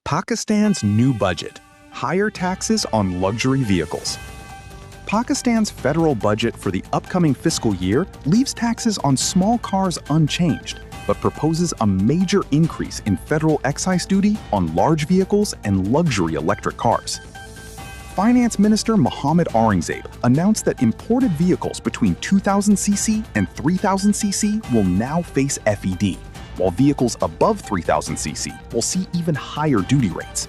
Pakistan's new budget, higher taxes on luxury vehicles. Pakistan's federal budget for the upcoming fiscal year leaves taxes on small cars unchanged, but proposes a major increase in federal excise duty on large vehicles and luxury electric cars. Finance Minister Mohammed Aurangzeb announced that imported vehicles between 2,000cc and 3,000cc will now face FED, while vehicles above 3,000cc will see even higher duty rates.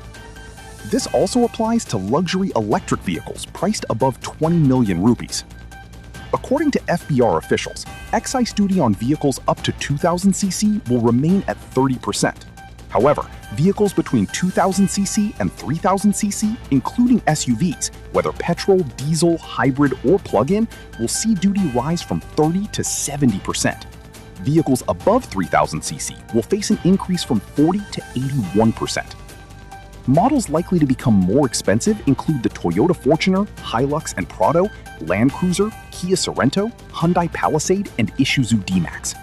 This also applies to luxury electric vehicles priced above 20 million rupees. According to FBR officials, excise duty on vehicles up to 2,000cc will remain at 30%. However, vehicles between 2,000cc and 3,000cc, including SUVs, whether petrol, diesel, hybrid, or plug-in, will see duty rise from 30 to 70%. Vehicles above 3,000cc will face an increase from 40 to 81%. Models likely to become more expensive include the Toyota Fortuner, Hilux and Prado, Land Cruiser, Kia Sorento, Hyundai Palisade, and Isuzu D-Max.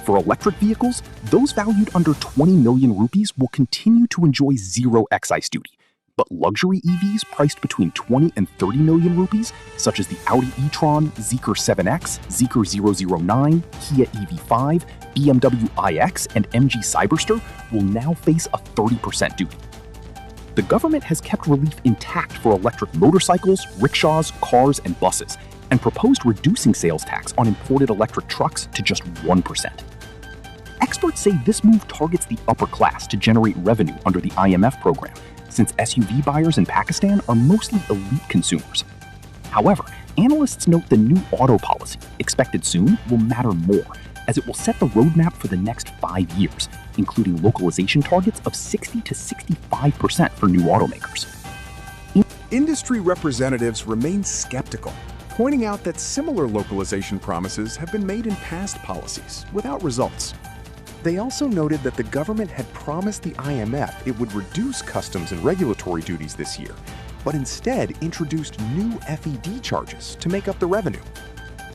For electric vehicles, those valued under 20 million rupees will continue to enjoy zero excise duty, but luxury EVs priced between 20 and 30 million rupees, such as the Audi e-tron, Zeekr 7X, Zeekr 009, Kia EV5, BMW iX, and MG Cyberster, will now face a 30% duty. The government has kept relief intact for electric motorcycles, rickshaws, cars, and buses, and proposed reducing sales tax on imported electric trucks to just 1%. Experts say this move targets the upper class to generate revenue under the IMF program, since SUV buyers in Pakistan are mostly elite consumers. However, analysts note the new auto policy, expected soon, will matter more, as it will set the roadmap for the next 5 years, including localization targets of 60 to 65% for new automakers. Industry representatives remain skeptical, pointing out that similar localization promises have been made in past policies without results. They also noted that the government had promised the IMF it would reduce customs and regulatory duties this year, but instead introduced new FED charges to make up the revenue.